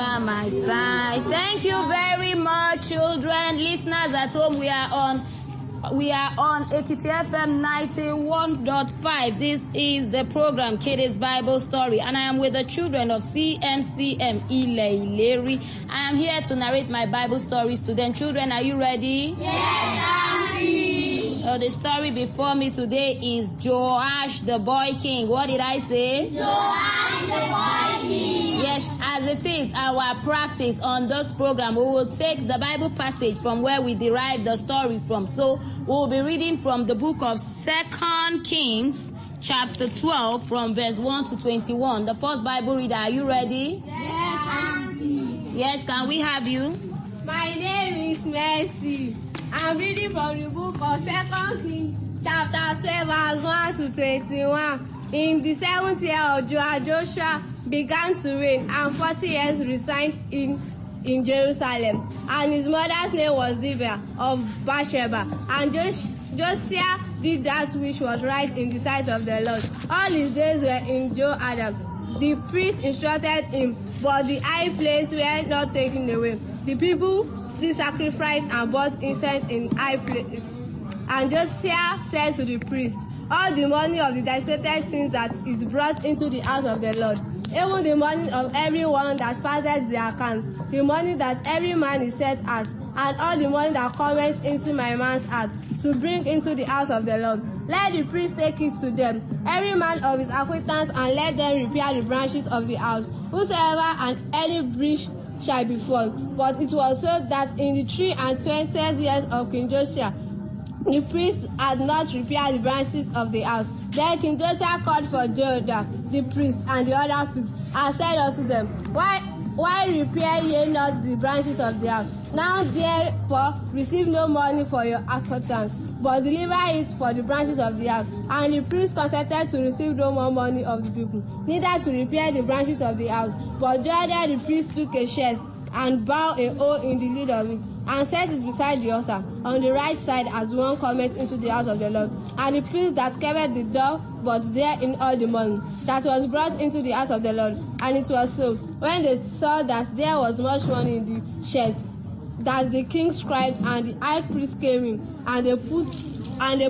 by my side. Thank you very much, children. Listeners at home, we are on Ekiti FM 91.5. This is the program Kiddies Bible Story, and I am with the children of CMCM Ile-Ileri. I am here to narrate my Bible stories to them. Children, are you ready? Yes, Auntie. The story before me today is Joash the boy king. What did I say? Joash the boy king. Yes, as it is our practice on this program, we will take the Bible passage from where we derive the story from. So we'll be reading from the book of 2 Kings, chapter 12, from verse 1 to 21. The first Bible reader, are you ready? Yes, Auntie. Yes, can we have you? My name is Mercy. I'm reading from the book of 2 Kings, chapter 12, verse 1 to 21. In the 7th year of Joshua began to reign, and 40 years resigned in Jerusalem. And his mother's name was Ziba of Bathsheba. And Josiah did that which was right in the sight of the Lord. All his days were in Joadam. The priest instructed him, but the high place were not taken away. The people still sacrificed and bought incense in high places. And Josiah said to the priest, all the money of the dedicated things that is brought into the house of the Lord, even the money of everyone that passes the account, the money that every man is set at, and all the money that comes into my man's house, to bring into the house of the Lord. Let the priest take it to them, every man of his acquaintance, and let them repair the branches of the house, whosoever and any breach shall be found. But it was so that in the 23 years of King Josiah, the priest had not repaired the branches of the house. Then King Josiah called for Jodah, the priest, and the other priests, and said unto them, Why repair ye not the branches of the house? Now therefore receive no money for your acquaintance, but deliver it for the branches of the house. And the priest consented to receive no more money of the people, neither to repair the branches of the house. But Jodah the priest took a chest, and bowed a hole in the lid of it, and set it beside the altar, on the right side as one cometh into the house of the Lord. And the priest that kept the door but there in all the money that was brought into the house of the Lord. And it was so, when they saw that there was much money in the chest, that the king's scribes and the high priest came in, and they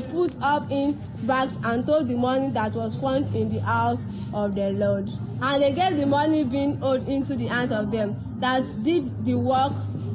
put up in bags and told the money that was found in the house of the Lord. And they gave the money being owed into the hands of them that did the work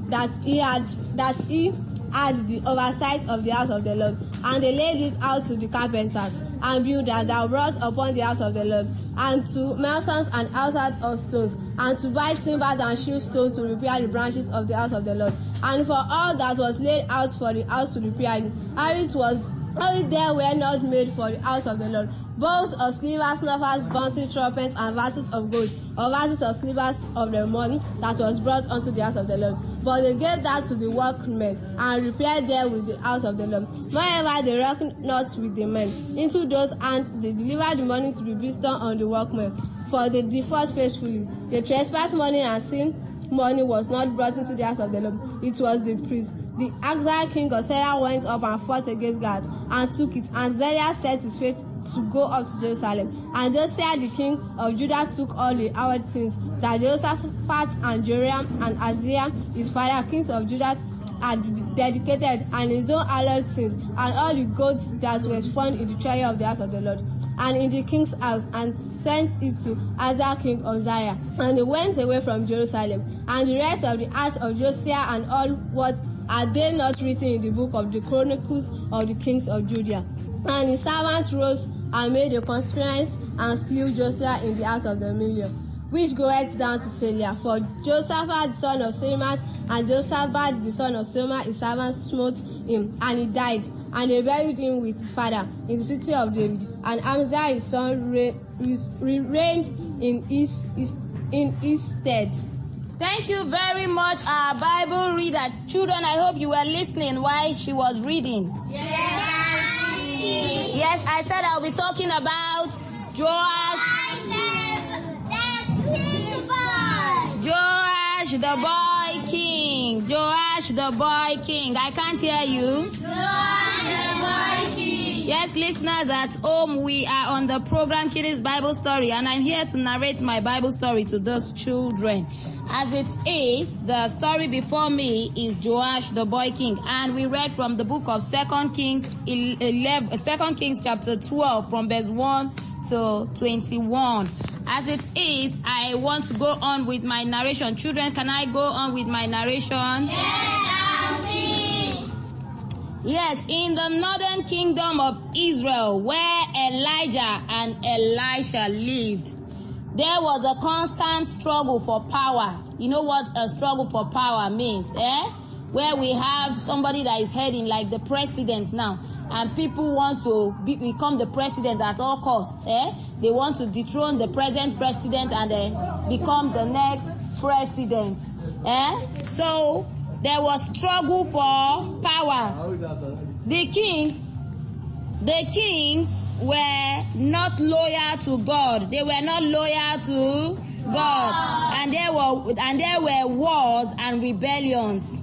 that he had the oversight of the house of the Lord. And they laid it out to the carpenters and builders that wrought upon the house of the Lord, and to masons and household of stones, and to buy timbers and shield stones to repair the branches of the house of the Lord. And for all that was laid out for the house to repair it, Harris there were not made for the house of the Lord, bowls of silver, snuffers, bouncing trumpets, and vases of gold, or vases of silver of the money that was brought unto the house of the Lord. But they gave that to the workmen, and repaired there with the house of the Lord. Moreover, they reckoned not with the men. Into those hands they delivered the money to be bestowed on the workmen, for they default faithfully. They trespassed money, and sin money was not brought into the house of the Lord. It was the priest. The exiled king of Syria went up and fought against Gath, and took it. And Zedekiah set his face to go up to Jerusalem. And Josiah the king of Judah took all the outward things that Jehoshaphat and Joram and Ahaziah his father, kings of Judah, had dedicated, and his own outward things, and all the goats that were found in the treasury of the house of the Lord, and in the king's house, and sent it to Asa king of Syria. And he went away from Jerusalem. And the rest of the acts of Josiah and all what are they not written in the book of the Chronicles of the kings of Judah? And his servants rose and made a conspiracy and slew Josiah in the house of the million, which goeth down to Selah. For Josaphat the son of Semat and Josaphat the son of Soma his servant smote him, and he died. And they buried him with his father in the city of David. And Amaziah his son reigned in his stead. Thank you very much, our Bible reader. Children, I hope you were listening while she was reading. Yes, Auntie. Yes, I said I'll be talking about Joash the boy king. Joash the boy king. I can't hear you. Joash the boy king. Yes, listeners at home, we are on the program Kiddies Bible Story, and I'm here to narrate my Bible story to those children. As it is, the story before me is Joash the boy king, and we read from the book of 2 Kings chapter 12 from verse 1 to 21. As it is, I want to go on with my narration. Children, can I go on with my narration? Yes, in the northern kingdom of Israel, where Elijah and Elisha lived, there was a constant struggle for power. You know what a struggle for power means, Where we have somebody that is heading, like the president now, and people want to become the president at all costs, They want to dethrone the present president and become the next president, So there was struggle for power. The kings were not loyal to God. They were not loyal to God. And there were wars and rebellions.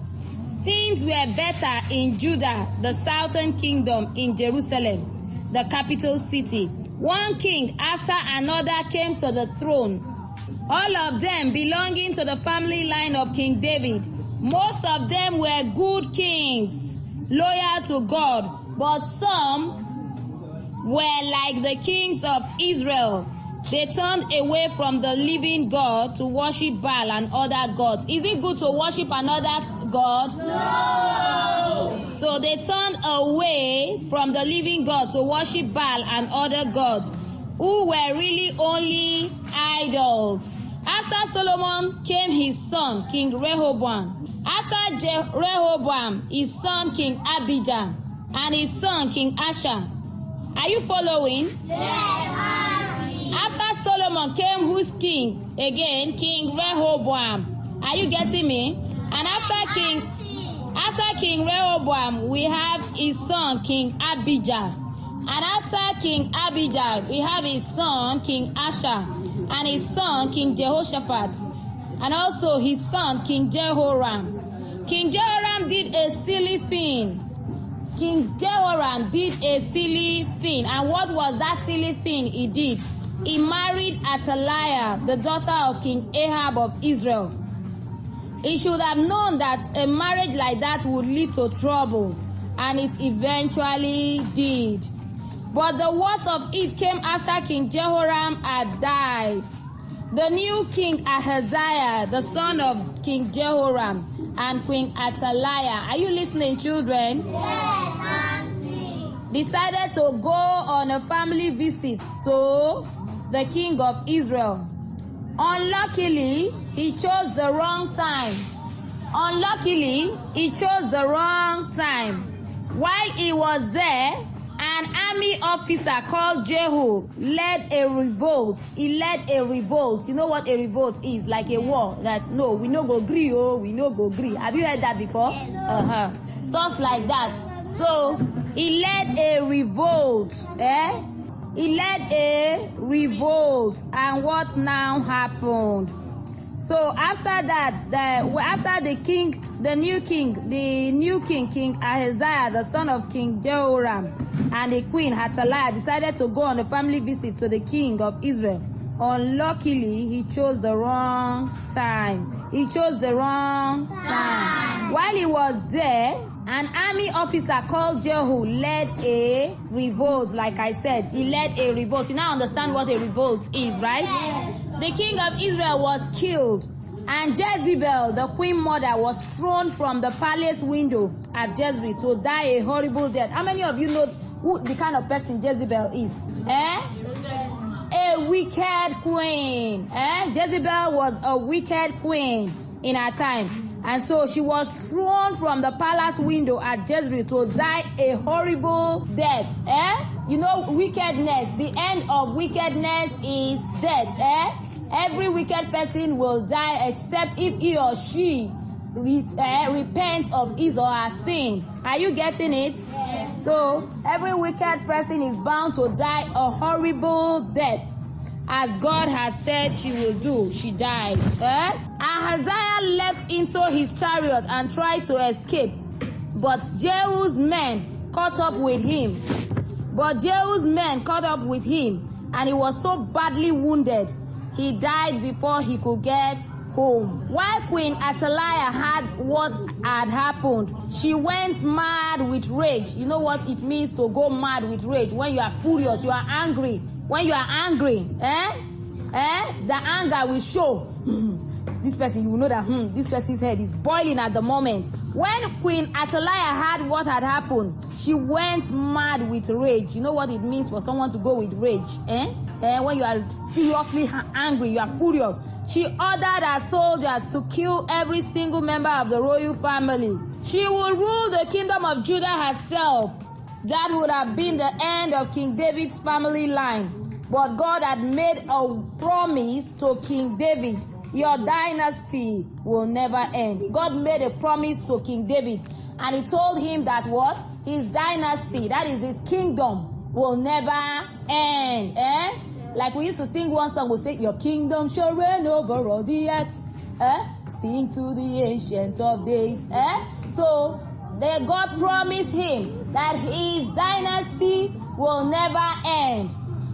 Things were better in Judah, the southern kingdom, in Jerusalem, the capital city. One king after another came to the throne, all of them belonging to the family line of King David. Most of them were good kings, loyal to God, but some were like the kings of Israel. They turned away from the living God to worship Baal and other gods. Is it good to worship another God? No! So they turned away from the living God to worship Baal and other gods, who were really only idols. After Solomon came his son, King Rehoboam. After Rehoboam, his son, King Abijah, and his son, King Asa. Are you following? Yes. After Solomon came whose king? Again, King Rehoboam. Are you getting me? And after King Rehoboam, we have his son, King Abijah. And after King Abijah, we have his son, King Asa, and his son, King Jehoshaphat, and also his son, King Jehoram. King Jehoram did a silly thing. And what was that silly thing he did? He married Athaliah, the daughter of King Ahab of Israel. He should have known that a marriage like that would lead to trouble, and it eventually did. But the worst of it came after King Jehoram had died. The new king Ahaziah, the son of King Jehoram, and Queen Athaliah, are you listening, children? Yes, Auntie. Decided to go on a family visit to the king of Israel. Unluckily, he chose the wrong time. While he was there, an army officer called Jehu led a revolt. He led a revolt. You know what a revolt is? Like a war. That, no, we no go agree, we no go agree. Have you heard that before? Yes. Stuff like that. So, he led a revolt. He led a revolt. And what now happened? So after that, the new king, King Ahaziah, the son of King Jehoram, and the queen Athaliah decided to go on a family visit to the king of Israel. Unluckily, he chose the wrong time. While he was there, an army officer called Jehu led a revolt. Like I said, he led a revolt. You now understand what a revolt is, right? Yes. The king of Israel was killed, and Jezebel, the queen mother, was thrown from the palace window at Jezreel to die a horrible death. How many of you know who the kind of person Jezebel is? A wicked queen. Jezebel was a wicked queen in her time. And so she was thrown from the palace window at Jezreel to die a horrible death. You know, wickedness. The end of wickedness is death. Every wicked person will die except if he or she repents of his or her sin. Are you getting it? Yes. So every wicked person is bound to die a horrible death. As God has said she will do, she died. Ahaziah leapt into his chariot and tried to escape, but Jehu's men caught up with him. And he was so badly wounded, he died before he could get home. While Queen Athaliah had what had happened, she went mad with rage. You know what it means to go mad with rage? When you are furious, you are angry. When you are angry, the anger will show. This person, you will know that this person's head is boiling at the moment. When Queen Athaliah had what had happened, she went mad with rage. You know what it means for someone to go with rage? When you are seriously angry, you are furious. She ordered her soldiers to kill every single member of the royal family. She will rule the kingdom of Judah herself. That would have been the end of King David's family line. But God had made a promise to King David. Your dynasty will never end. God made a promise to King David, and he told him that what? His dynasty, that is his kingdom, will never end. Like we used to sing one song, we say, your kingdom shall reign over all the earth. Sing to the ancient of days. So God promised him that his dynasty will never end.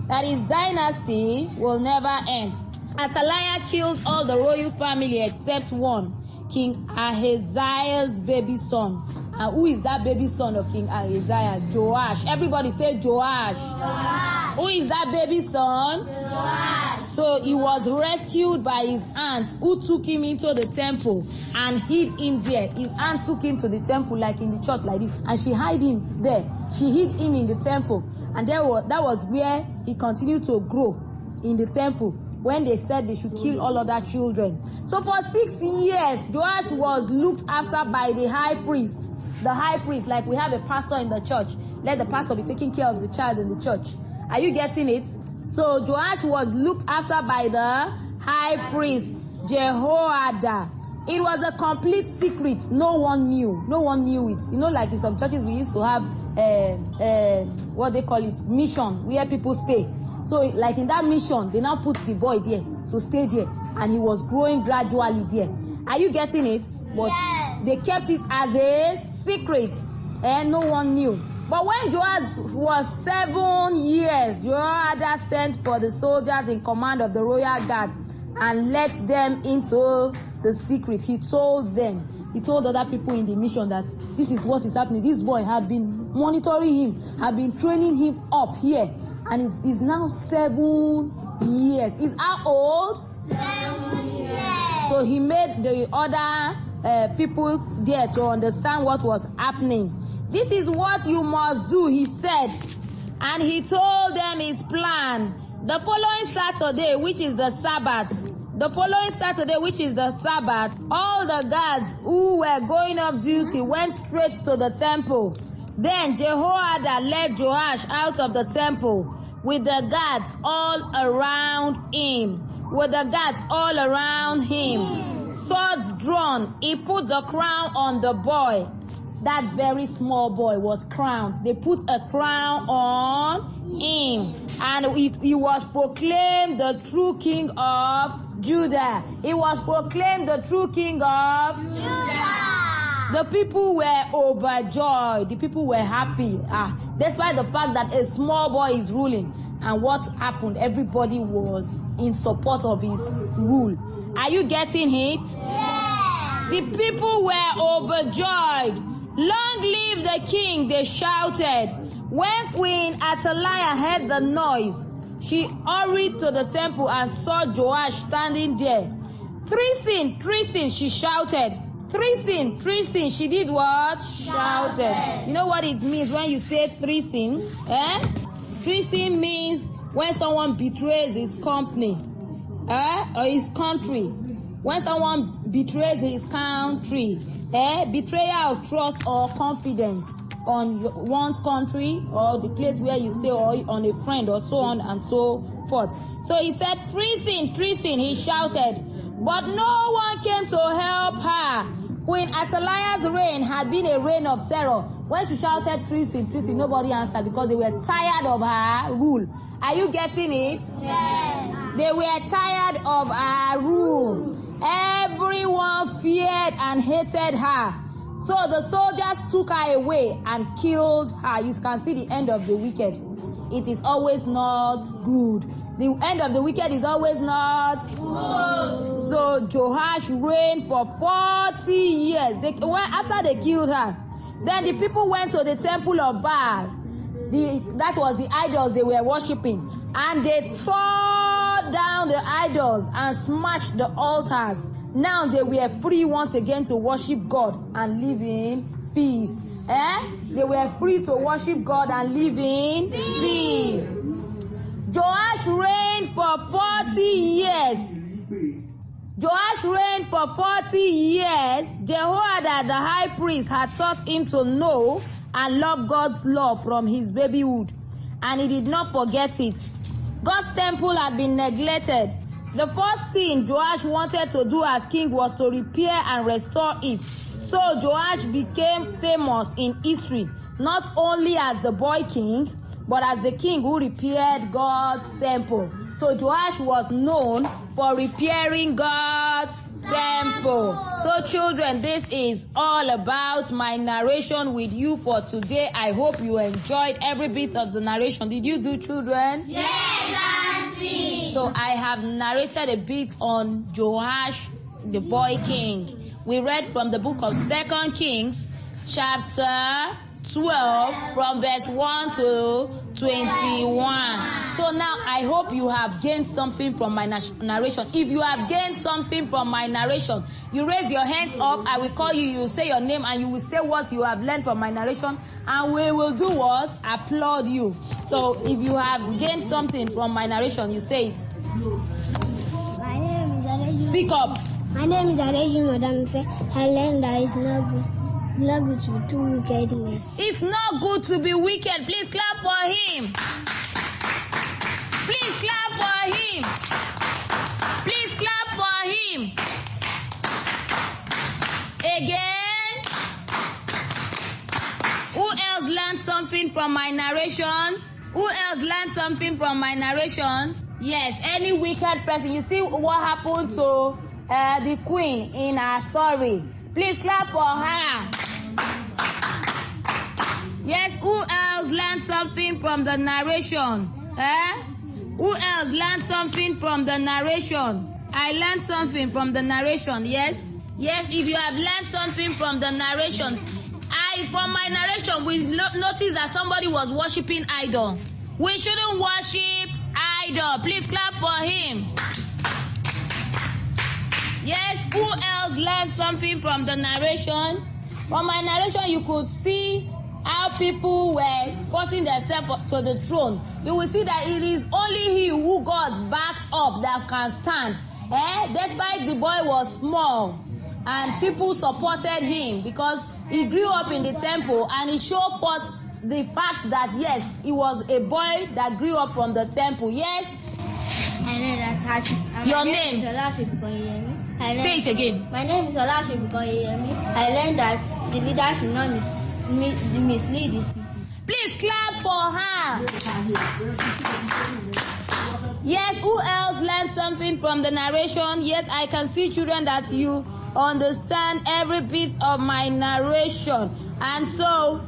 That his dynasty will never end. Athaliah killed all the royal family except one, King Ahaziah's baby son. And who is that baby son of King Ahaziah? Joash. Everybody say Joash. Joash. Who is that baby son? Joash. So he was rescued by his aunt, who took him into the temple and hid him there. His aunt took him to the temple like in the church like this, and she hid him there. She hid him in the temple, and that was where he continued to grow, in the temple, when they said they should kill all other children. So for 6 years, Joash was looked after by the high priest. The high priest, like we have a pastor in the church. Let the pastor be taking care of the child in the church. Are you getting it? So Joash was looked after by the high priest, Jehoiada. It was a complete secret. No one knew. No one knew it. You know, like in some churches, we used to have, what they call it, mission, where people stay. So, like in that mission, they now put the boy there to stay there, and he was growing gradually there. Are you getting it? But yes, they kept it as a secret, and no one knew. But when Joash was 7 years, Jehoiada sent for the soldiers in command of the royal guard and let them into the secret. He told them, he told other people in the mission that this is what is happening. This boy had been monitoring him, had been training him up here. And he's now 7 years. He's how old? 7 years. So he made the other people there to understand what was happening. This is what you must do, he said. And he told them his plan. The following Saturday, which is the Sabbath, all the guards who were going off duty went straight to the temple. Then Jehoiada led Joash out of the temple with the guards all around him. Swords drawn, he put the crown on the boy. That very small boy was crowned. They put a crown on him, and he was proclaimed the true king of Judah. He was proclaimed the true king of Judah. The people were overjoyed. The people were happy. Despite the fact that a small boy is ruling. And what happened? Everybody was in support of his rule. Are you getting it? Yes. The people were overjoyed. Long live the king, they shouted. When Queen Athaliah heard the noise, she hurried to the temple and saw Joash standing there. Treason, she shouted. Treason, she did what? Shouted. You know what it means when you say treason? Treason means when someone betrays his company, or his country. When someone betrays his country, betrayal of trust or confidence on one's country or the place where you stay or on a friend or so on and so forth. So he said, treason, he shouted. But no one came to help her. Queen Athaliah's reign had been a reign of terror. When she shouted treason, nobody answered because they were tired of her rule. Are you getting it? Yes. They were tired of her rule. Everyone feared and hated her. So the soldiers took her away and killed her. You can see the end of the wicked. It is always not good. The end of the wicked is always not good. So Joash reigned for 40 years. After they killed her, then the people went to the temple of Baal. That was the idols they were worshipping. And they tore down the idols and smashed the altars. Now they were free once again to worship God and live in peace. They were free to worship God and live in peace. Joash reigned for 40 years. Joash reigned for 40 years. Jehoiada, the high priest, had taught him to know and love God's law from his babyhood, and he did not forget it. God's temple had been neglected. The first thing Joash wanted to do as king was to repair and restore it. So Joash became famous in history, not only as the boy king, but as the king who repaired God's temple. So Joash was known for repairing God's temple. So children, this is all about my narration with you for today. I hope you enjoyed every bit of the narration. Did you do, children? Yes, Auntie. So I have narrated a bit on Joash, the boy king. We read from the book of 2 Kings, chapter 12, from verse 1 to 21. So now I hope you have gained something from my narration. If you have gained something from my narration, you raise your hands up. I will call you. You will say your name and you will say what you have learned from my narration, and we will do what? Applaud you. So if you have gained something from my narration, you say it. My name is Adeji. Speak up. My name is Adeji Madam Ife. I learned that it's not good. Not good to be too wickedness. It's not good to be wicked. Please clap for him. Please clap for him. Please clap for him. Again. Who else learned something from my narration? Who else learned something from my narration? Yes, any wicked person. You see what happened to the queen in our story. Please clap for her. Yes, who else learned something from the narration? Who else learned something from the narration? I learned something from the narration, yes? Yes, if you have learned something from the narration. From my narration, we noticed that somebody was worshiping idol. We shouldn't worship idol. Please clap for him. Yes, who else learned something from the narration? From my narration, you could see how people were forcing themselves to the throne. You will see that it is only he who God backs up that can stand. Despite the boy was small, and people supported him because he grew up in the temple, and he showed forth the fact that yes, he was a boy that grew up from the temple. Yes? I know that. Your name? Say it again. My name is Olashe Bukoyemi. I learned that the leader should not mislead his people. Please clap for her. Yes, who else learned something from the narration? Yes, I can see, children, that you understand every bit of my narration. And so,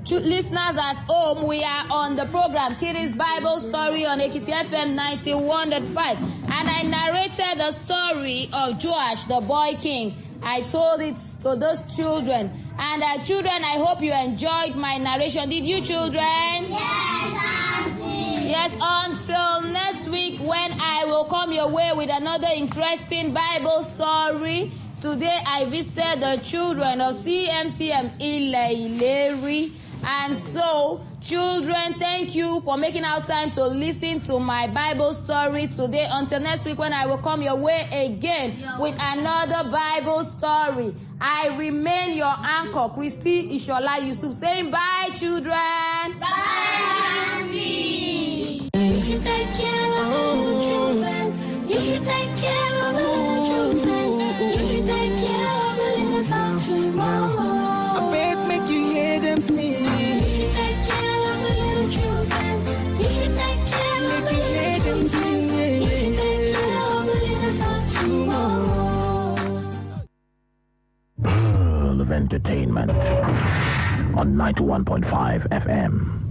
listeners at home, we are on the program Kiddies Bible Story on Ekiti FM 91.5. And I narrated the story of Joash, the boy king. I told it to those children. And children, I hope you enjoyed my narration. Did you, children? Yes, Auntie. Yes, until next week when I will come your way with another interesting Bible story. Today I visited the children of CMCM Ileri. And so, children, thank you for making out time to listen to my Bible story today. Until next week when I will come your way again with another Bible story. I remain your anchor, Christy Ishola Yusuf, saying bye, children. Bye, Auntie. You should take care of the little children. You should take care of the little children. You should take care of the leaders of tomorrow. I beg, make you hear them sing. You should take care of the little children. You should take care of the little children. You should take care of the leaders of tomorrow. Of entertainment on 91.5 FM.